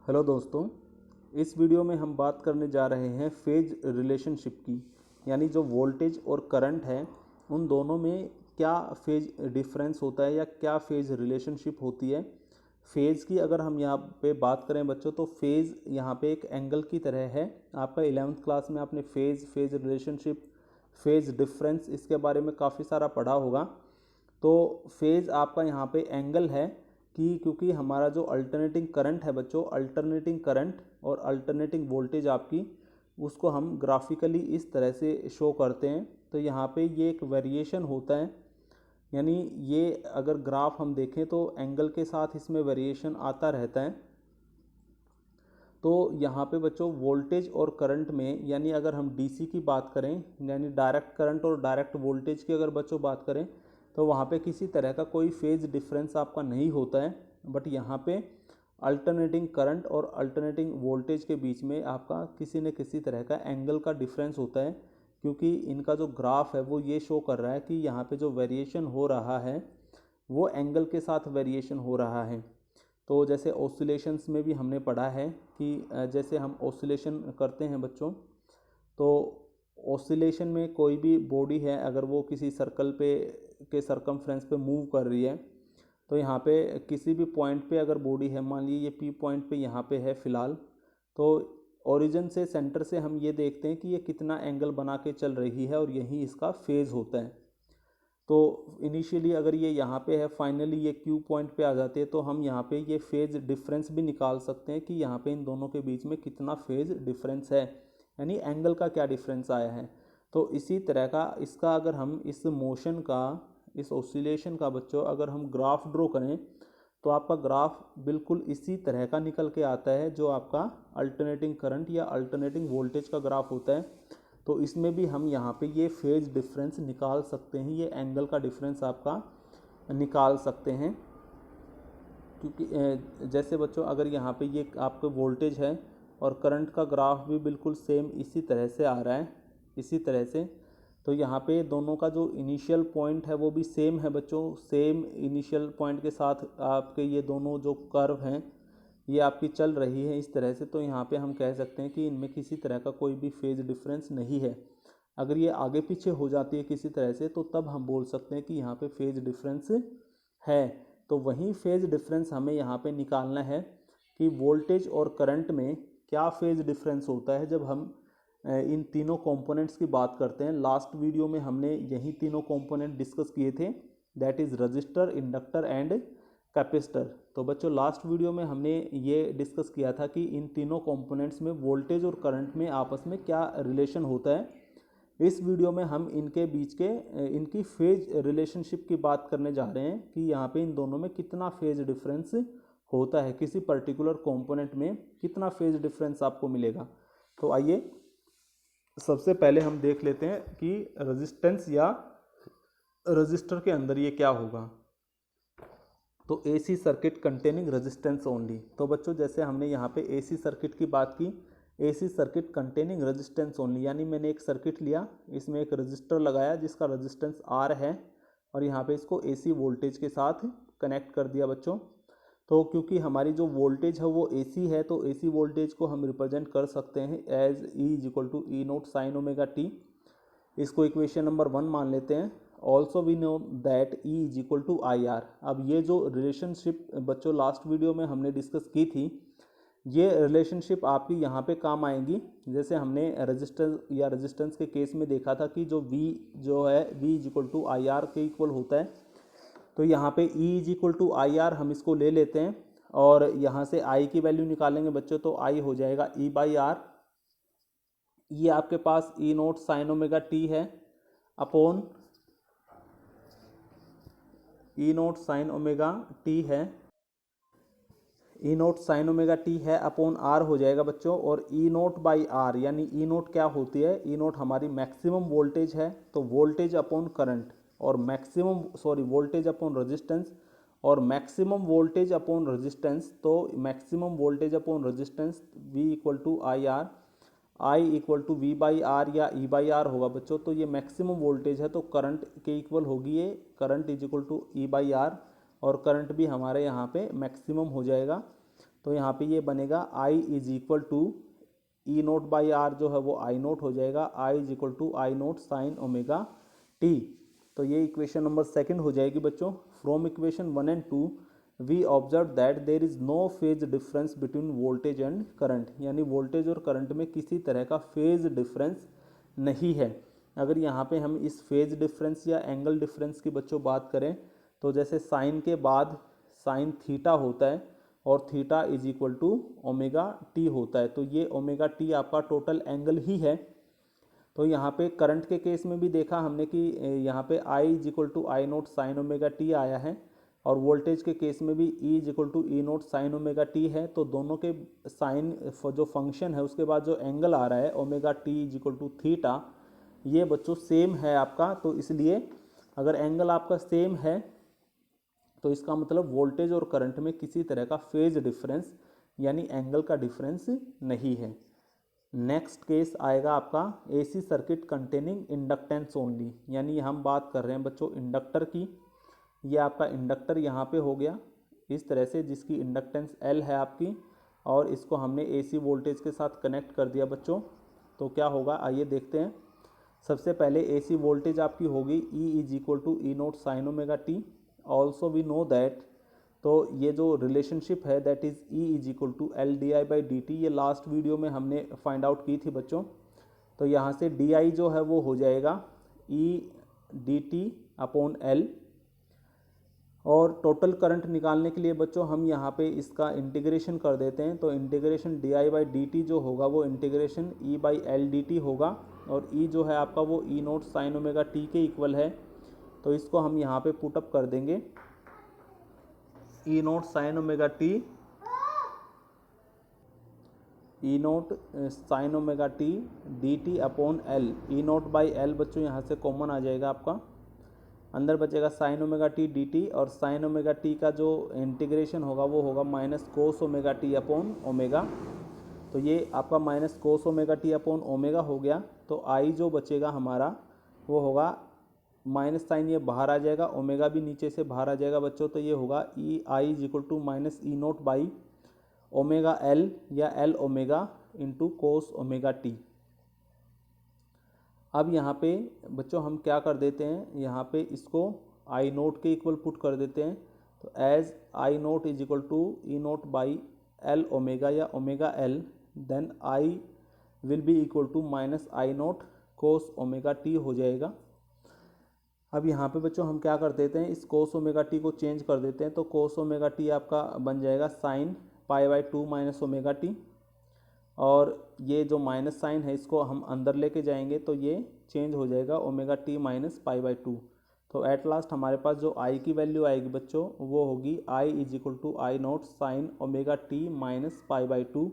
Hello दोस्तों, इस video में हम बात करने जा रहे हैं फेज रिलेशनशिप की। यानी जो वोल्टेज और करंट है उन दोनों में क्या फेज डिफरेंस होता है या क्या फेज रिलेशनशिप होती है। फेज़ की अगर हम यहाँ पे बात करें बच्चों, तो फेज़ यहाँ पे एक एंगल की तरह है। आपका 11th क्लास में आपने फेज रिलेशनशिप, फेज डिफरेंस इसके बारे में काफ़ी सारा पढ़ा होगा। तो फेज़ आपका यहाँ पे एंगल है कि क्योंकि हमारा जो अल्टरनेटिंग करंट है बच्चों, अल्टरनेटिंग करंट और अल्टरनेटिंग वोल्टेज आपकी, उसको हम ग्राफिकली इस तरह से शो करते हैं। तो यहाँ पे ये एक वेरिएशन होता है, यानी ये अगर ग्राफ हम देखें तो एंगल के साथ इसमें वेरिएशन आता रहता है। तो यहाँ पे बच्चों वोल्टेज और करंट में, यानी अगर हम डीसी की बात करें, यानी डायरेक्ट करंट और डायरेक्ट वोल्टेज की अगर बच्चों बात करें, तो वहाँ पे किसी तरह का कोई फेज डिफरेंस आपका नहीं होता है। बट यहाँ पे अल्टरनेटिंग करंट और अल्टरनेटिंग वोल्टेज के बीच में आपका किसी न किसी तरह का एंगल का डिफरेंस होता है, क्योंकि इनका जो ग्राफ है वो ये शो कर रहा है कि यहाँ पे जो वेरिएशन हो रहा है वो एंगल के साथ वेरिएशन हो रहा है। तो जैसे ऑसिलेशंस में भी हमने पढ़ा है कि जैसे हम ऑसिलेशन करते हैं बच्चों, तो ऑसिलेशन में कोई भी बॉडी है अगर वो किसी सर्कल पे के सरकमफ्रेंस पे मूव कर रही है, तो यहाँ पे किसी भी पॉइंट पे अगर बॉडी है, मान लीजिए ये पी पॉइंट पे यहाँ पे है फ़िलहाल, तो ओरिजिन से सेंटर से हम ये देखते हैं कि ये कितना एंगल बना के चल रही है और यही इसका फेज़ होता है। तो इनिशियली अगर ये यहाँ पे है, फाइनली ये क्यू पॉइंट पे आ जाती है, तो हम यहाँ पे ये फेज़ डिफरेंस भी निकाल सकते हैं कि यहाँ पे इन दोनों के बीच में कितना फेज़ डिफरेंस है, यानी एंगल का क्या डिफरेंस आया है। तो इसी तरह का इसका अगर हम इस मोशन का, इस ऑसिलेशन का बच्चों अगर हम ग्राफ ड्रॉ करें, तो आपका ग्राफ बिल्कुल इसी तरह का निकल के आता है जो आपका अल्टरनेटिंग करंट या अल्टरनेटिंग वोल्टेज का ग्राफ होता है। तो इसमें भी हम यहाँ पे ये फेज डिफरेंस निकाल सकते हैं, ये एंगल का डिफरेंस आपका निकाल सकते हैं। क्योंकि जैसे बच्चों अगर यहाँ पे ये आपका वोल्टेज है और करंट का ग्राफ भी बिल्कुल सेम इसी तरह से आ रहा है, इसी तरह से, तो यहाँ पे दोनों का जो इनिशियल पॉइंट है वो भी सेम है बच्चों। सेम इनिशियल पॉइंट के साथ आपके ये दोनों जो कर्व हैं ये आपकी चल रही है इस तरह से। तो यहाँ पे हम कह सकते हैं कि इनमें किसी तरह का कोई भी फेज डिफरेंस नहीं है। अगर ये आगे पीछे हो जाती है किसी तरह से, तो तब हम बोल सकते हैं कि यहाँ पे फेज डिफरेंस है। तो वही फेज डिफरेंस हमें यहाँ पे निकालना है कि वोल्टेज और करंट में क्या फेज डिफरेंस होता है जब हम इन तीनों कंपोनेंट्स की बात करते हैं। लास्ट वीडियो में हमने यही तीनों कंपोनेंट डिस्कस किए थे, that is register, inductor and capacitor. तो बच्चों लास्ट वीडियो में हमने ये डिस्कस किया था कि इन तीनों कंपोनेंट्स में वोल्टेज और करंट में आपस में क्या रिलेशन होता है। इस वीडियो में हम इनके बीच के इनकी फेज रिलेशनशिप की बात करने जा रहे हैं कि यहाँ पे इन दोनों में कितना फेज डिफरेंस होता है, किसी पर्टिकुलर कंपोनेंट में कितना फेज डिफरेंस आपको मिलेगा। तो आइए सबसे पहले हम देख लेते हैं कि रेजिस्टेंस या रजिस्टर के अंदर ये क्या होगा। तो AC circuit containing resistance only. तो बच्चों जैसे हमने यहाँ पे एसी सर्किट की बात की, AC circuit containing resistance only, यानी मैंने एक सर्किट लिया, इसमें एक रजिस्टर लगाया जिसका रेजिस्टेंस आर है और यहाँ पे इसको एसी वोल्टेज के साथ कनेक्ट कर दिया बच्चों। तो क्योंकि हमारी जो वोल्टेज है वो एसी है, तो एसी वोल्टेज को हम रिप्रेजेंट कर सकते हैं as E is equal to E naught sine omega T. इसको इक्वेशन नंबर 1 मान लेते हैं। Also we know that E is equal to I R. अब ये जो रिलेशनशिप बच्चों लास्ट वीडियो में हमने डिस्कस की थी, ये रिलेशनशिप आपकी यहाँ पे काम आएंगी। जैसे हमने रजिस्टर या रेजिस्टेंस के केस में देखा था कि जो V जो है V is equal to I R के इक्वल होता है। तो यहाँ पे E is equal to I R हम इसको ले लेते हैं और यहाँ से I की वैल्यू निकालेंगे बच्चों, तो I हो जाएगा E बाई आर। ये आपके पास E naught sine omega T है upon E naught sine omega T है, E naught sine omega T है अपॉन आर हो जाएगा बच्चों। और ई नोट बाई आर, यानी ई नोट क्या होती है, ई नोट हमारी मैक्सिमम वोल्टेज है, तो वोल्टेज अपॉन करंट और मैक्सिमम वोल्टेज अपॉन रेजिस्टेंस और मैक्सिमम वोल्टेज अपॉन रेजिस्टेंस। तो maximum voltage upon resistance V equal to I R, I equal to V by R या ई बाई आर होगा बच्चों। तो ये मैक्सिमम वोल्टेज है तो करंट के इक्वल होगी ये, current is equal to E by R, और करंट भी हमारे यहाँ पे मैक्सिमम हो जाएगा। तो यहाँ पे ये बनेगा I is equal to E naught by R जो है वो आई नोट हो जाएगा, I is equal to I naught sine omega T. तो ये इक्वेशन नंबर सेकंड हो जाएगी बच्चों। From equation 1 and 2 we observe that there is no phase difference between voltage and current, यानी वोल्टेज और करंट में किसी तरह का फेज डिफरेंस नहीं है। अगर यहाँ पे हम इस फेज डिफरेंस या एंगल डिफरेंस की बच्चों बात करें तो जैसे साइन के बाद साइन थीटा होता है और theta is equal to omega T होता है, तो ये ओमेगा टी आपका टोटल एंगल ही है। तो यहाँ पे करंट के केस में भी देखा हमने कि यहाँ पे I is equal to I naught sine omega t आया है, और वोल्टेज के केस में भी E is equal to E naught sine omega T है। तो दोनों के साइन जो फंक्शन है उसके बाद जो एंगल आ रहा है omega T is equal to theta, ये बच्चों सेम है आपका। तो इसलिए अगर एंगल आपका सेम है तो इसका मतलब वोल्टेज और करंट में किसी तरह का फेज डिफरेंस यानी एंगल का डिफरेंस नहीं है। नेक्स्ट केस आएगा आपका AC circuit containing inductance only, यानी हम बात कर रहे हैं बच्चों इंडक्टर की। ये आपका इंडक्टर यहाँ पे हो गया इस तरह से, जिसकी इंडक्टेंस L है आपकी, और इसको हमने एसी वोल्टेज के साथ कनेक्ट कर दिया बच्चों। तो क्या होगा आइए देखते हैं। सबसे पहले एसी वोल्टेज आपकी होगी E is equal to E naught sine omega T. Also we know that, तो ये जो रिलेशनशिप है that is E is equal to L D I by D T, ये लास्ट वीडियो में हमने फाइंड आउट की थी बच्चों। तो यहाँ से डी आई जो है वो हो जाएगा E D t upon L, और टोटल करंट निकालने के लिए बच्चों हम यहाँ पे इसका इंटीग्रेशन कर देते हैं। तो integration d I by D t जो होगा वो integration E by L d t होगा, और E जो है आपका वो E naught sine omega t के इक्वल है। तो इसको हम यहाँ पे पुटअप कर देंगे, E naught sine omega T, E naught sine omega t d t upon L, E naught by L बच्चों यहाँ से कॉमन आ जाएगा आपका, अंदर बचेगा sign omega t d T, और साइन ओमेगा टी का जो इंटीग्रेशन होगा वो होगा minus cos omega T upon omega. तो ये आपका minus cos omega T upon omega हो गया। तो आई जो बचेगा हमारा वो होगा, माइनस साइन ये बाहर आ जाएगा, ओमेगा भी नीचे से बाहर आ जाएगा बच्चों। तो ये होगा E I is equal to minus E naught by omega L या L omega into cos omega t. अब यहाँ पे बच्चों हम क्या कर देते हैं, यहाँ पे इसको आई नोट के इक्वल पुट कर देते हैं। तो as I naught is equal to E naught by L omega या omega L, then I will be equal to minus I naught cos omega t हो जाएगा। अब यहाँ पे बच्चों हम क्या कर देते हैं, इस कोस ओमेगा टी को चेंज कर देते हैं। तो कोस ओमेगा टी आपका बन जाएगा sine pi by to minus omega T, और ये जो माइनस साइन है इसको हम अंदर लेके जाएंगे तो ये चेंज हो जाएगा omega T minus pi by two. तो एट लास्ट हमारे पास जो आई की वैल्यू आएगी बच्चों वो होगी I is equal to I naught sine omega T minus pi by two.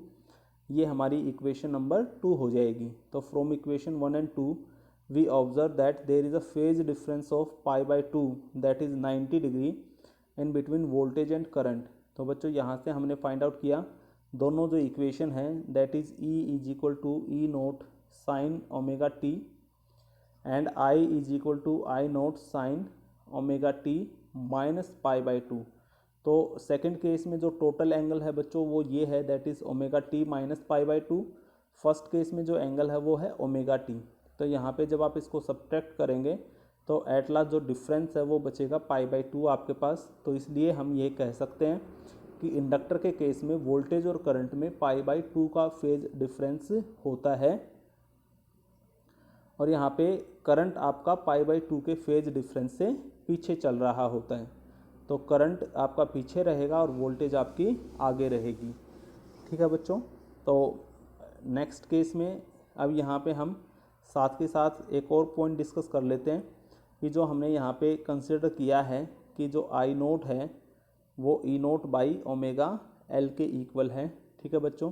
ये हमारी इक्वेशन नंबर 2 हो जाएगी। तो from equation 1 and 2 we observe that there is a phase difference of pi by 2 that is 90 degree in between voltage and current। तो बच्चों यहाँ से हमने फाइंड आउट किया दोनों जो इक्वेशन है that is E is equal to E naught sine omega T and I is equal to I naught sine omega T minus pi by two. तो सेकंड केस में जो टोटल एंगल है बच्चों वो ये है that is omega T minus pi by two. First case में जो एंगल है वो है ओमेगा टी। तो यहाँ पे जब आप इसको सब्ट्रैक्ट करेंगे तो एट लास्ट जो डिफरेंस है वो बचेगा पाई बाई टू आपके पास। तो इसलिए हम ये कह सकते हैं कि इंडक्टर के केस में वोल्टेज और करंट में पाई बाई टू का फेज डिफरेंस होता है, और यहाँ पे करंट आपका पाई बाई टू के फेज डिफरेंस से पीछे चल रहा होता है। तो करंट आपका पीछे रहेगा और वोल्टेज आपकी आगे रहेगी। ठीक है बच्चों। तो नेक्स्ट केस में अब यहाँ पे हम साथ के साथ एक और पॉइंट डिस्कस कर लेते हैं कि जो हमने यहाँ पे कंसिडर किया है कि जो आई नोट है वो E naught by omega L के इक्वल है। ठीक है बच्चों।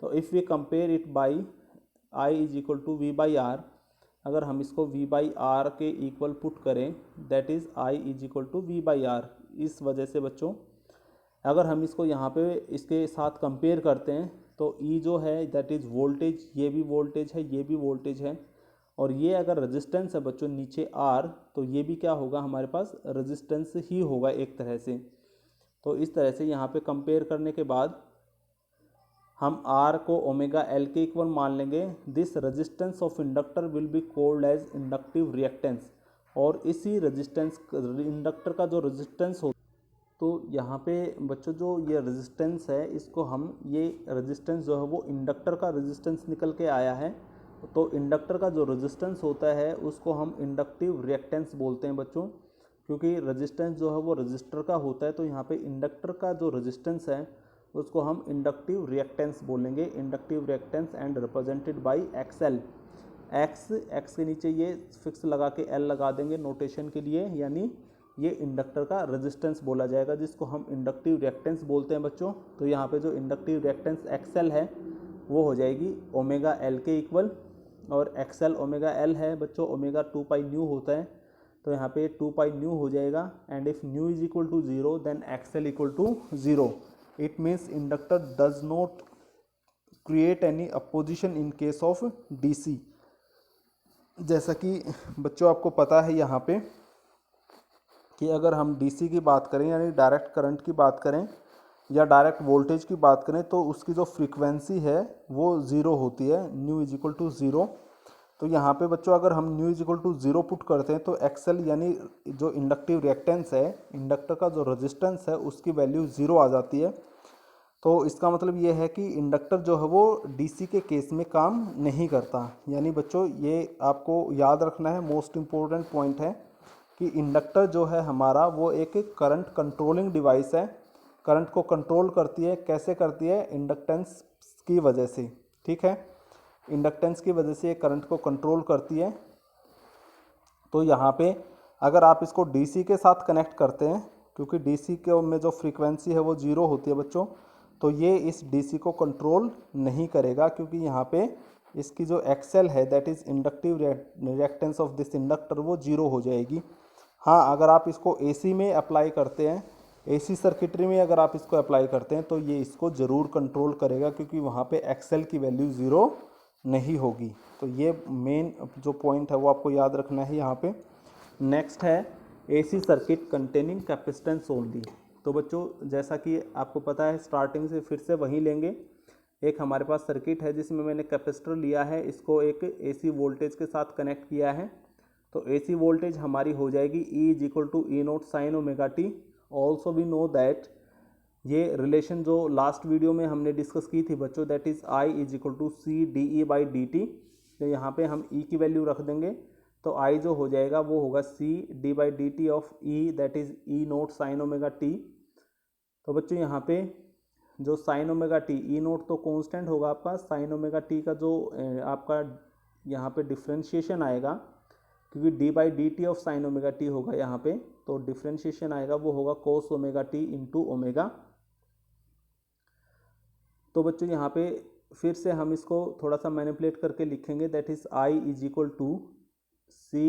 तो if we compare it by I is equal to V by R, अगर हम इसको वी बाई आर के इक्वल पुट करें that is I is equal to V by R. इस वजह से बच्चों अगर हम इसको यहाँ पे इसके साथ कंपेयर करते हैं तो ई जो है दैट इज़ वोल्टेज, ये भी वोल्टेज है, ये भी वोल्टेज है, और ये अगर रेजिस्टेंस है बच्चों नीचे आर तो ये भी क्या होगा हमारे पास रेजिस्टेंस ही होगा एक तरह से। तो इस तरह से यहाँ पे कंपेयर करने के बाद हम R को ओमेगा L के इक्वल मान लेंगे। This resistance of inductor will be called as inductive reactance. और इसी रेजिस्टेंस इंडक्टर का जो रेजिस्टेंस हो, तो यहाँ पे बच्चों जो ये रेजिस्टेंस है, इसको हम ये रेजिस्टेंस जो है वो इंडक्टर का रेजिस्टेंस निकल के आया है। तो इंडक्टर का जो रेजिस्टेंस होता है उसको हम इंडक्टिव रिएक्टेंस बोलते हैं बच्चों, क्योंकि रेजिस्टेंस जो है वो रजिस्टर का होता है। तो यहाँ पे इंडक्टर का जो रेजिस्टेंस है उसको हम इंडक्टिव रिएक्टेंस बोलेंगे। Inductive reactance and represented bye XL. X के नीचे ये फिक्स लगा के एल लगा देंगे नोटेशन के लिए, यानी ये इंडक्टर का रेजिस्टेंस बोला जाएगा, जिसको हम इंडक्टिव रिएक्टेंस बोलते हैं बच्चों। तो यहाँ पे जो इंडक्टिव रिएक्टेंस एक्सएल है वो हो जाएगी ओमेगा एल के इक्वल, और एक्सएल ओमेगा एल है बच्चों, ओमेगा 2 पाई न्यू होता है, तो यहाँ पे 2 पाई न्यू हो जाएगा। And if nu is equal to 0 then X L equal to 0। It means inductor does not create any opposition in case of DC. जैसा कि बच्चों आपको पता है यहाँ पे कि अगर हम डीसी की बात करें यानी डायरेक्ट करंट की बात करें या डायरेक्ट वोल्टेज की बात करें, तो उसकी जो फ्रीक्वेंसी है वो 0 होती है, न्यू इज इक्वल टू 0। तो यहाँ पे बच्चों अगर हम nu is equal to 0 put करते हैं तो एक्सएल यानी जो इंडक्टिव रिएक्टेंस है, इंडक्टर का जो रेजिस्टेंस है, उसकी वैल्यू 0 आ जाती है। तो इसका मतलब ये है कि इंडक्टर जो है वो डीसी के केस में काम नहीं करता। यानी बच्चों ये आपको याद रखना है, मोस्ट इम्पोर्टेंट पॉइंट है कि इंडक्टर जो है हमारा वो एक करंट कंट्रोलिंग डिवाइस है। करंट को कंट्रोल करती है, कैसे करती है? इंडक्टेंस की वजह से, ठीक है, इंडक्टेंस की वजह से ये करंट को कंट्रोल करती है। तो यहाँ पे अगर आप इसको डीसी के साथ कनेक्ट करते हैं, क्योंकि डीसी के में जो फ्रीक्वेंसी है वो 0 होती है बच्चों, तो ये इस डीसी को कंट्रोल नहीं करेगा, क्योंकि यहाँ पे इसकी जो एक्सएल है that is inductive reactance of this inductor वो 0 हो जाएगी। हाँ, अगर आप इसको एसी में अप्लाई करते हैं, एसी सर्किटरी में अगर आप इसको अप्लाई करते हैं तो ये इसको ज़रूर कंट्रोल करेगा, क्योंकि वहाँ पे एक्सएल की वैल्यू 0 नहीं होगी। तो ये मेन जो पॉइंट है वो आपको याद रखना है यहाँ पे। नेक्स्ट है AC circuit containing capacitance only. तो बच्चों जैसा कि आपको पता है, स्टार्टिंग से फिर से वहीं लेंगे। एक हमारे पास सर्किट है जिसमें मैंने कैपेसिटर लिया है, इसको एक एसी वोल्टेज के साथ कनेक्ट किया है। तो एसी वोल्टेज हमारी हो जाएगी E is equal to E naught sine omega T. Also we know that ये रिलेशन जो लास्ट वीडियो में हमने डिस्कस की थी बच्चों, that is I is equal to C D E by D T. तो यहाँ पे हम E की वैल्यू रख देंगे, तो I जो हो जाएगा वो होगा C D by D T of E, that is E naught sine omega T. तो बच्चों यहाँ पे जो sine omega T, E naught तो कांस्टेंट होगा आपका, साइन ओमेगा टी का जो आपका यहाँ पे डिफ्रेंशिएशन आएगा, क्योंकि D by D T of sine omega T होगा यहाँ पे, तो डिफ्रेंशिएशन आएगा वो होगा कोस ओमेगा टी इंटू ओमेगा। तो बच्चों यहाँ पे फिर से हम इसको थोड़ा सा मैनिपुलेट करके लिखेंगे, that is I is equal to C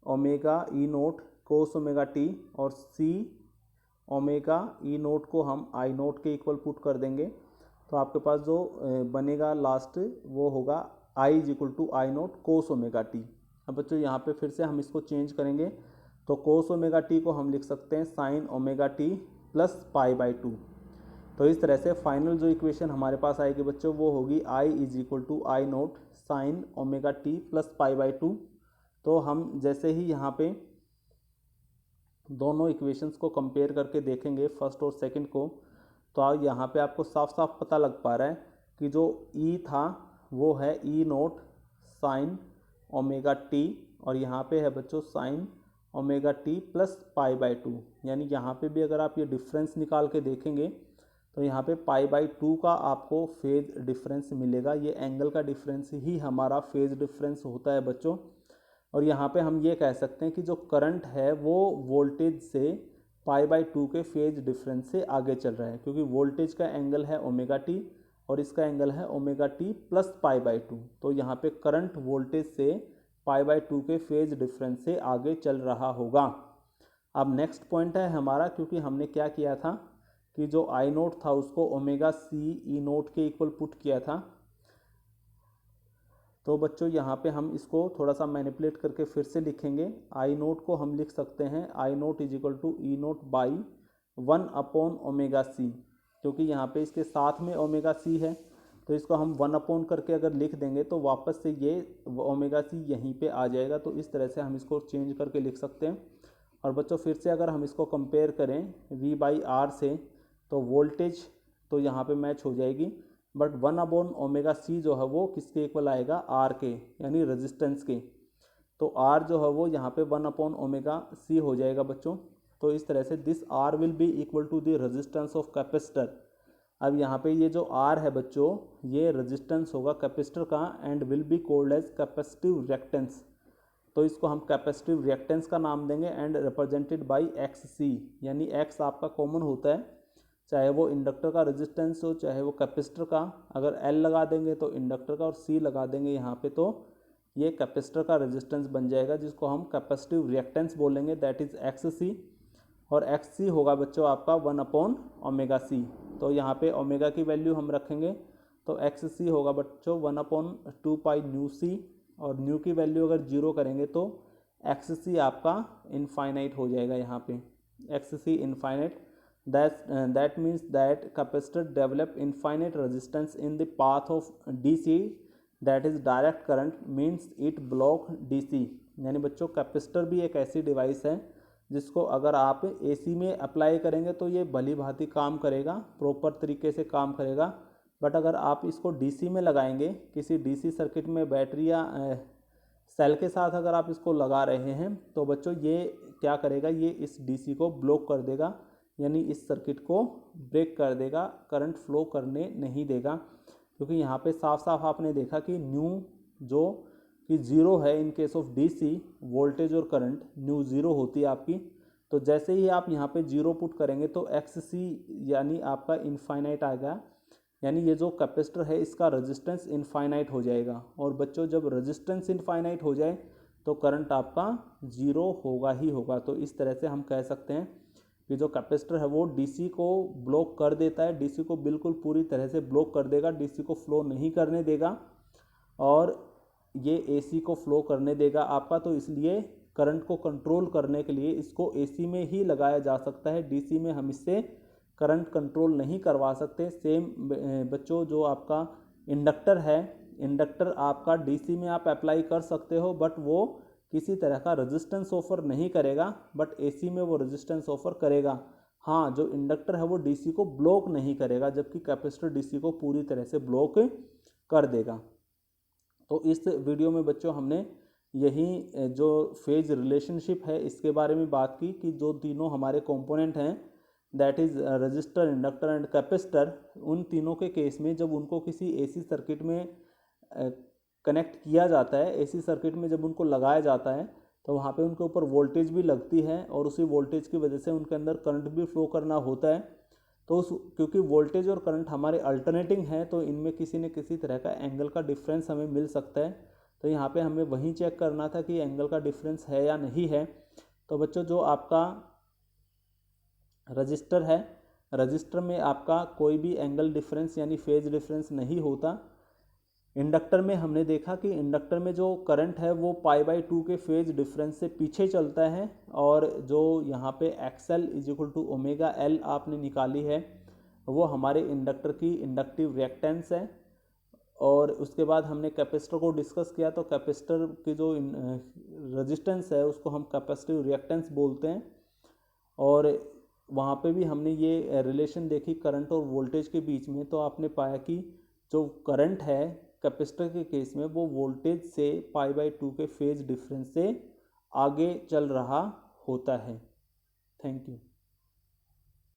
omega E naught cos omega T, और सी ओमेगा ई नोट को हम आई नोट के इक्वल पुट कर देंगे। तो आपके पास जो बनेगा लास्ट वो होगा I is equal to I naught cos omega t. अब बच्चों यहाँ पे फिर से हम इसको चेंज करेंगे, तो कोस ओमेगा टी को हम लिख सकते हैं sign omega t plus pi by 2। तो इस तरह से फाइनल जो इक्वेशन हमारे पास आएगी बच्चों वो होगी I is equal to I naught sine omega t plus pi by 2। तो हम जैसे ही यहाँ पे दोनों इक्वेशंस को कंपेयर करके देखेंगे फर्स्ट और सेकंड को, तो यहाँ पे आपको साफ साफ पता लग पा रहा है कि जो E था वो है E naught sine omega T, और यहाँ पे है बच्चों sign omega t plus pi by 2। यानी यहाँ पे भी अगर आप ये डिफरेंस निकाल के देखेंगे तो यहाँ पे पाई बाई 2 का आपको फेज डिफरेंस मिलेगा। ये एंगल का डिफरेंस ही हमारा फेज डिफरेंस होता है बच्चों। और यहाँ पे हम ये कह सकते हैं कि जो करंट है वो वोल्टेज से पाई बाई 2 के फेज डिफरेंस से आगे चल रहा है, क्योंकि वोल्टेज का एंगल है ओमेगा टी और इसका एंगल है omega t plus pi by 2। तो यहाँ पे करंट वोल्टेज से पाई बाई 2 के फेज डिफरेंस से आगे चल रहा होगा। अब नेक्स्ट पॉइंट है हमारा, क्योंकि हमने क्या किया था कि जो आई नोट था उसको ओमेगा सी ई नोट के इक्वल पुट किया था। तो बच्चों यहाँ पे हम इसको थोड़ा सा मैनिपुलेट करके फिर से लिखेंगे। आई नोट को हम लिख सकते हैं I naught is equal to E naught by 1 upon omega C. क्योंकि यहाँ पे इसके साथ में ओमेगा सी है, तो इसको हम 1 करके अगर लिख देंगे तो वापस से ये ओमेगा सी यहीं पे आ जाएगा। तो इस तरह से हम इसको चेंज करके लिख सकते हैं। और बच्चों फिर से अगर हम इसको कंपेयर करें V/R से, तो वोल्टेज तो यहाँ पे मैच हो जाएगी, बट 1/ओमेगा सी जो है वो किसके इक्वल आएगा, R के, यानी रेजिस्टेंस के। तो R जो है वो यहाँ पे 1/ओमेगा सी हो जाएगा बच्चों। तो इस तरह से this R will be equal to the resistance of capacitor. अब यहाँ पे ये जो R है बच्चों, ये रेजिस्टेंस होगा कैपेसिटर का and will be called as capacitive reactance. तो इसको हम कैपेसिटिव रिएक्टेंस का नाम देंगे एंड रिप्रेजेंटेड बाय XC, यानी X आपका कॉमन होता है, चाहे वो इंडक्टर का रेजिस्टेंस हो चाहे वो कैपेसिटर का। अगर L लगा देंगे तो इंडक्टर का, और C लगा देंगे यहाँ पे तो ये कैपेसिटर का रेजिस्टेंस बन जाएगा, जिसको हम कैपेसिटिव रिएक्टेंस बोलेंगे, दैट इज़ XC। और XC होगा बच्चों आपका 1/ओमेगा सी। तो यहाँ पे ओमेगा की वैल्यू हम रखेंगे तो XC होगा बच्चों 1/2π/µc, और न्यू की वैल्यू अगर 0 करेंगे तो XC आपका इनफाइनाइट हो जाएगा। यहाँ पे XC infinite, that means that capacitor develop infinite resistance in the path of DC, that is direct current, means it block DC। यानी बच्चों कैपेसिटर भी एक ऐसी डिवाइस है जिसको अगर आप AC में अप्लाई करेंगे तो ये भली भांति काम करेगा, प्रॉपर तरीके से काम करेगा, बट अगर आप इसको DC में लगाएंगे, किसी DC सर्किट में बैटरी या सेल के साथ अगर आप इसको लगा रहे हैं, तो बच्चों ये क्या करेगा, ये इस DC को ब्लॉक कर देगा, यानी इस सर्किट को ब्रेक कर देगा, करंट फ्लो करने नहीं देगा। क्योंकि यहाँ पे साफ साफ आपने देखा कि न्यू जो कि 0 है इन केस ऑफ DC, वोल्टेज और करंट न्यू 0 होती है आपकी। तो जैसे ही आप यहाँ पे 0 पुट करेंगे तो XC यानी आपका इनफाइनाइट आएगा, यानी ये जो कैपेसिटर है इसका रेजिस्टेंस इनफाइनाइट हो जाएगा। और बच्चों जब रेजिस्टेंस इनफाइनाइट हो जाए तो करंट आपका 0 होगा ही होगा। तो इस तरह से हम कह सकते हैं कि जो कैपेसिटर है वो DC को ब्लॉक कर देता है, DC को बिल्कुल पूरी तरह से ब्लॉक कर देगा, DC को फ्लो नहीं करने देगा, और ये AC को फ्लो करने देगा आपका। तो इसलिए करंट को कंट्रोल करने के लिए इसको AC में ही लगाया जा सकता है, DC में हम इससे करंट कंट्रोल नहीं करवा सकते। सेम बच्चों जो आपका इंडक्टर है, इंडक्टर आपका DC में आप अप्लाई कर सकते हो, बट वो किसी तरह का रेजिस्टेंस ऑफर नहीं करेगा, बट AC में वो रेजिस्टेंस ऑफर करेगा। हाँ, जो इंडक्टर है वो DC को ब्लॉक नहीं करेगा, जबकि कैपेसिटर DC को पूरी तरह से ब्लॉक कर देगा। तो इस वीडियो में बच्चों हमने यही जो फेज रिलेशनशिप है इसके बारे में बात की कि जो तीनों हमारे कंपोनेंट हैं, that is register, inductor and capacitor, उन तीनों के केस में जब उनको किसी AC सर्किट में कनेक्ट किया जाता है, AC सर्किट में जब उनको लगाया जाता है तो वहाँ पे उनके ऊपर वोल्टेज भी लगती है, और उसी वोल्टेज की वजह से उनके अंदर करंट भी फ्लो करना होता है। तो क्योंकि वोल्टेज और करंट हमारे अल्टरनेटिंग हैं, तो इनमें किसी न किसी तरह का एंगल का डिफरेंस हमें मिल सकता है। तो यहाँ पे हमें वही चेक करना था कि एंगल का डिफरेंस है या नहीं है। तो बच्चों जो आपका रजिस्टर है, रजिस्टर में आपका कोई भी एंगल डिफरेंस यानी फेज डिफरेंस नहीं होता। इंडक्टर में हमने देखा कि इंडक्टर में जो करंट है वो π/2 के फेज डिफरेंस से पीछे चलता है, और जो यहाँ पे XL = ω/L आपने निकाली है वो हमारे इंडक्टर की इंडक्टिव रिएक्टेंस है। और उसके बाद हमने कैपेसिटर को डिस्कस किया, तो कैपेसिटर की जो रेजिस्टेंस है उसको हम कैपेसिटिव रिएक्टेंस बोलते हैं। और वहाँ पे भी हमने ये रिलेशन देखी करंट और वोल्टेज के बीच में, तो आपने पाया कि जो करंट है कैपेसिटर के केस में वो वोल्टेज से π/2 के फेज डिफरेंस से आगे चल रहा होता है। Thank you.